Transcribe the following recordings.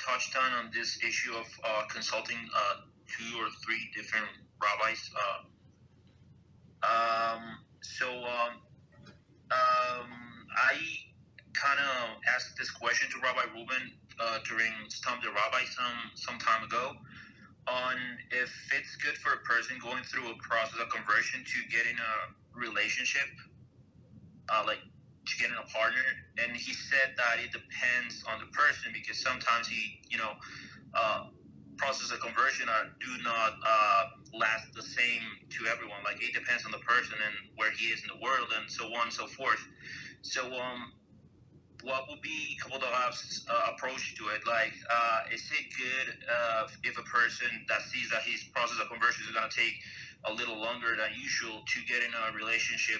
touched on this issue of consulting 2 or 3 different rabbis. I kind of asked this question to Rabbi Reuben during Stump the Rabbi some time ago on if it's good for a person going through a process of conversion to get in a relationship, like to get in a partner. And he said that it depends on the person, because sometimes process of conversion do not last the same to everyone. Like it depends on the person and where he is in the world and so on and so forth. So what would be Kabbalah Rab's approach to it? Like, is it good if a person that sees that his process of conversion is going to take a little longer than usual to get in a relationship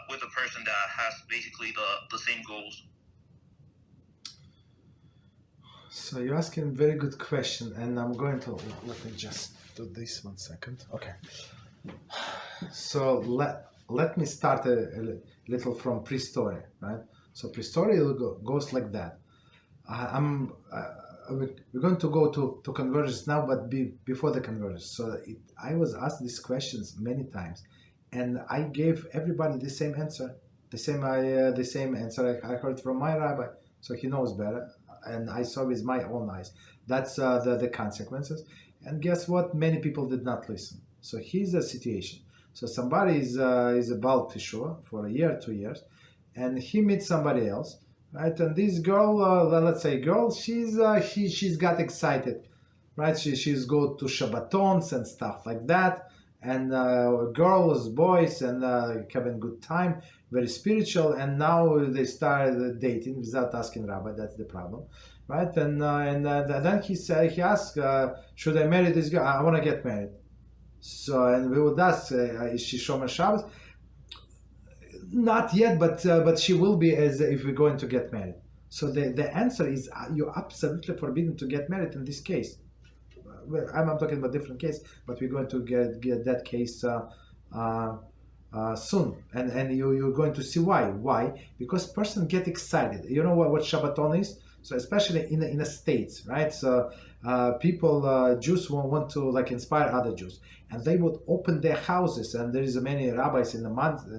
with a person that has basically the same goals? So you're asking a very good question, and I'm going to, let me just do this 1 second. Okay. So let me start a little from pre-story, right? So pre-story goes like that. We're going to go to conversions now, but before the conversions. So I was asked these questions many times, and I gave everybody the same answer, the same answer I heard from my rabbi. So he knows better, and I saw with my own eyes. That's the consequences. And guess what? Many people did not listen. So here's the situation. So somebody is about Teshuvah for a year, 2 years, and he meets somebody else, right? And this girl, let's say girl, she's got excited, right? She's go to Shabbatons and stuff like that, and girls, boys, and having good time, very spiritual. And now they started dating without asking Rabbi. That's the problem, right? And then he asked, should I marry this girl? I want to get married. So, and we would ask, is she Shomer Shabbos? Not yet, but she will be as if we're going to get married. So the answer is you're absolutely forbidden to get married in this case. Well, I'm talking about different case, but we're going to get that case soon, and you're going to see why. Why? Because person get excited. You know what Shabbaton is? So especially in the States, right? So people, Jews want to like inspire other Jews, and they would open their houses. And there is many rabbis in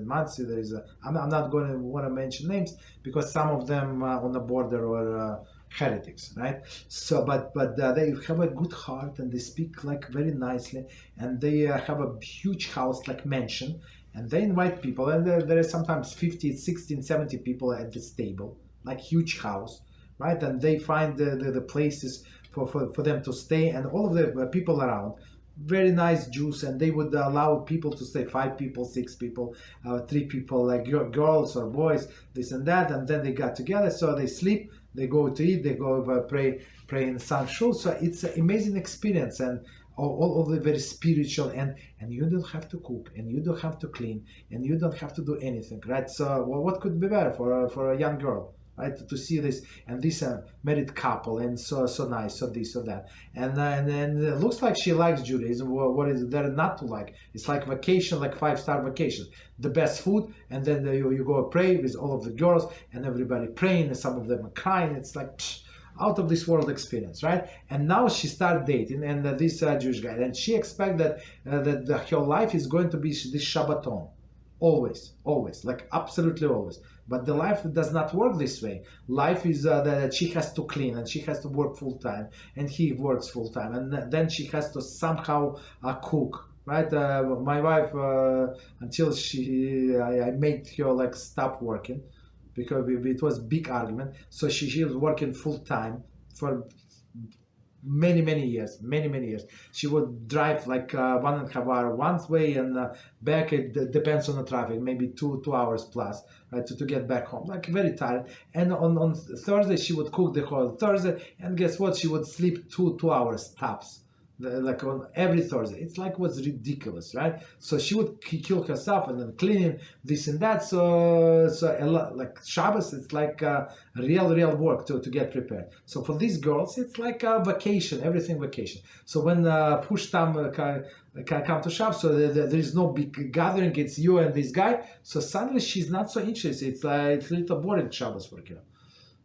Muncie. There is I'm not going to want to mention names because some of them on the border were heretics, right? So, but they have a good heart and they speak like very nicely, and they have a huge house like mansion, and they invite people, and there is sometimes 50, 16, 70 people at this table, like huge house. Right, and they find the places for them to stay, and all of the people around, very nice Jews, and they would allow people to stay, 5 people, 6 people, 3 people, like girls or boys, this and that, and then they got together. So they sleep, they go to eat, they go pray in some shul. So it's an amazing experience, and all of the very spiritual, and you don't have to cook, and you don't have to clean, and you don't have to do anything, right? So what could be better for a young girl? Right, to see this, and this married couple, and so nice, so this, so that, and it looks like she likes Judaism. What is there not to like? It's like vacation, like 5-star vacation, the best food, and then you go pray with all of the girls, and everybody praying, and some of them are crying. It's like out of this world experience, right? And now she started dating, and this Jewish guy, and she expects that her life is going to be this Shabbaton, always, like absolutely always. But the life does not work this way. Life is that she has to clean, and she has to work full time, and he works full time, and then she has to somehow cook, right? My wife, until I made her like stop working, because it was big argument. So she was working full time for many years. She would drive like 1.5 hours one way, and back. It depends on the traffic, maybe 2 hours plus, right, to get back home, like very tired. And on Thursday she would cook the whole Thursday, and guess what? She would sleep 2 hours tops, like on every Thursday. It's like was ridiculous, right? So she would kill herself, and then cleaning this and that. So a lot, like Shabbos, it's like real work to get prepared. So for these girls, it's like a vacation, everything vacation. So when push time come to Shabbos, so there is no big gathering. It's you and this guy. So suddenly she's not so interested. It's a little boring Shabbos for her.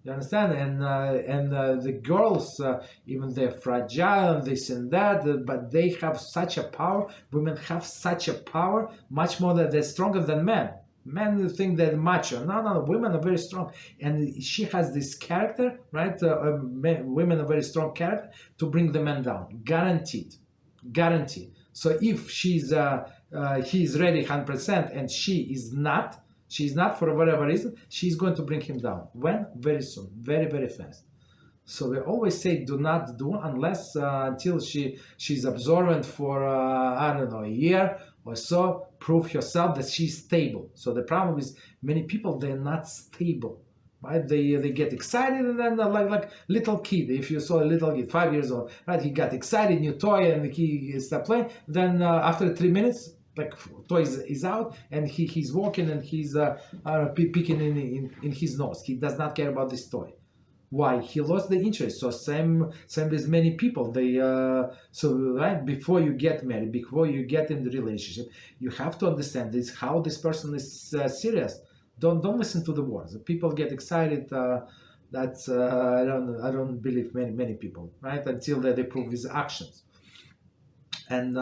You understand? And the girls, even they're fragile and this and that, but they have such a power. Women have such a power, much more that they're stronger than men. Men think they're macho. No, no, no. Women are very strong, and she has this character, right? Women are very strong character to bring the men down, guaranteed, guaranteed. So if he's ready 100% and she's not for whatever reason, she's going to bring him down. When? Very soon, very, very fast. So we always say do not do unless until she's observant for I don't know, a year or so. Prove yourself that she's stable. So the problem is many people, they're not stable, right? They get excited and then like little kid. If you saw a little kid 5 years old, right? He got excited, new toy, and he stopped playing. Then after 3 minutes, like toy is out, and he's walking and he's picking in his nose. He does not care about this toy. Why? He lost the interest. So same with many people. They so right before you get married, before you get in the relationship, you have to understand this how this person is serious. Don't listen to the words. People get excited. That's I don't believe many people, right, until they prove with actions. And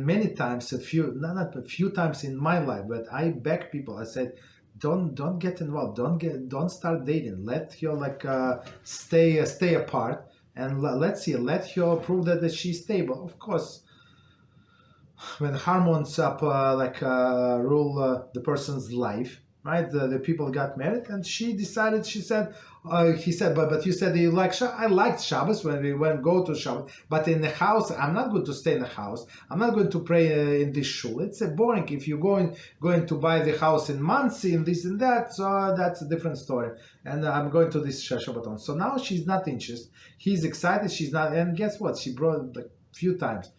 many times, not a few times in my life, but I beg people. I said, don't get involved. Don't start dating. Let her stay apart, and let's see. Let her prove that she's stable. Of course, when hormones rule the person's life, right? The people got married, and she said, he said, but you said you like I liked Shabbos when we went go to Shabbos, but in the house I'm not going to stay in the house. I'm not going to pray in this shul. It's boring. If you're going to buy the house in Monsey and this and that, so that's a different story. And I'm going to this Shabbaton. So now she's not interested. He's excited. She's not. And guess what? She brought a few times.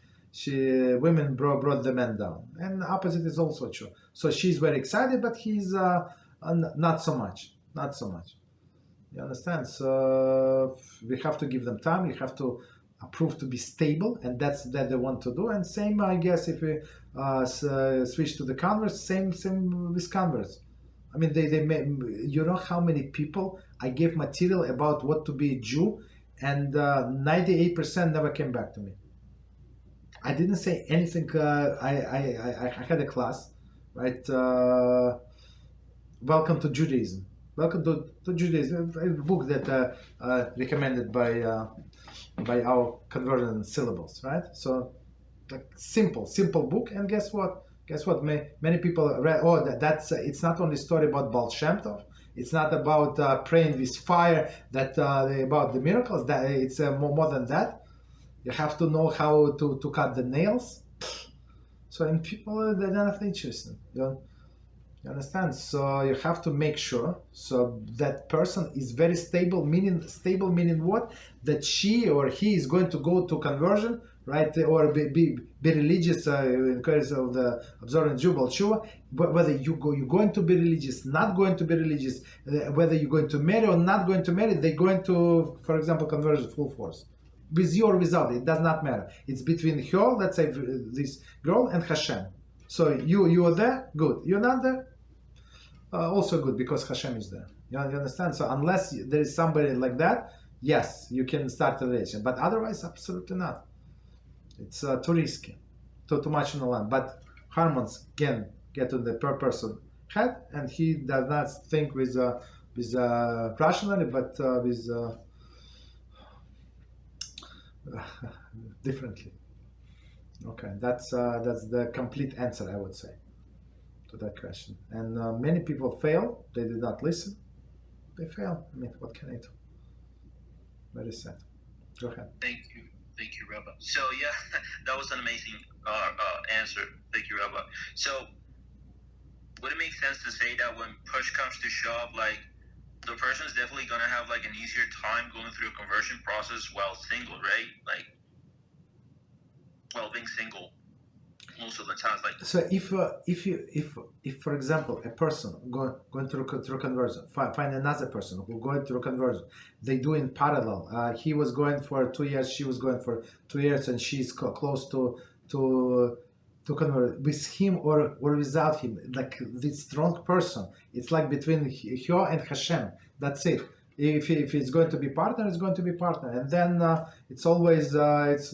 Women brought the men down, and the opposite is also true. So she's very excited, but he's not so much. Not so much. You understand? So we have to give them time. You have to prove to be stable, and that they want to do. And same, I guess, if we switch to the converts, same with converts. I mean, they you know how many people I gave material about what to be a Jew, and 98% never came back to me. I didn't say anything. I had a class, right? Welcome to Judaism. Welcome to Judaism, a book that recommended by our conversion syllables, right? So, like simple book. And guess what? Many people read. Oh, that's it's not only story about Baal Shem Tov. It's not about praying with fire. That about the miracles. That it's more than that. You have to know how to cut the nails. So, and people, they're not interested. You understand? So you have to make sure so that person is very stable. Meaning what? That she or he is going to go to conversion, right? Or be religious in case of the observant Jew, Teshuvah. Whether you're going to be religious, not going to be religious, whether you're going to marry or not going to marry, they're going to, for example, conversion full force. With you or without, it does not matter. It's between her, let's say this girl, and HaShem. So you are there, good. You're not there, also good, because HaShem is there. You understand? So unless there is somebody like that, yes, you can start a relation. But otherwise, absolutely not. It's too risky, too much in the land. But hormones can get to the per person head, and he does not think with rationally, but with differently. Okay, that's the complete answer, I would say, to that question. And many people fail. They did not listen. They fail. I mean, what can I do? Very sad. Go ahead. Thank you, Rabbi. So yeah, that was an amazing answer. Thank you, Rabbi. So would it make sense to say that when push comes to shove, like the person is definitely gonna have like an easier time going through a conversion process while single, right? Like, well, being single most of the time, like. So if for example a person going through conversion, find another person who going through conversion, they do in parallel. He was going for 2 years, she was going for 2 years, and she's close to to convert with him or without him, like this strong person. It's like between her and Hashem. That's it. If it's going to be partner, it's going to be partner, and then it's always it's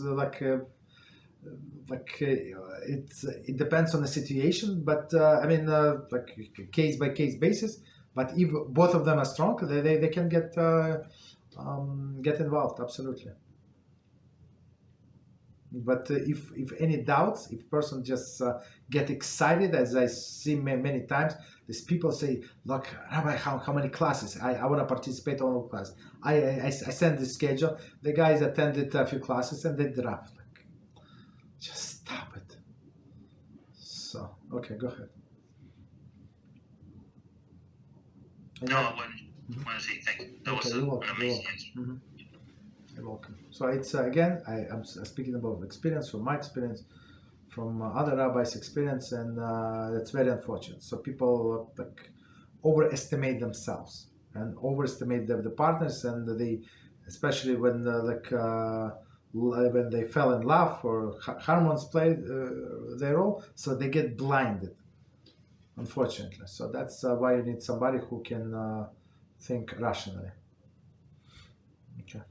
it depends on the situation, but I mean like case by case basis. But if both of them are strong, they can get involved, absolutely. But if any doubts, if person just get excited, as I see many times, these people say, "Look, Rabbi, how many classes? I want to participate in all classes." I send the schedule. The guys attended a few classes and they drop. Like, just stop it. So okay, go ahead. No, I want to say thank you. That was an amazing answer. Mm-hmm. You're welcome. So it's again, I'm speaking about experience from my experience, from other rabbis' experience, and that's very unfortunate. So people like overestimate themselves and overestimate the partners, and they, especially when when they fell in love or hormones play their role, so they get blinded, unfortunately. So that's why you need somebody who can think rationally. Okay.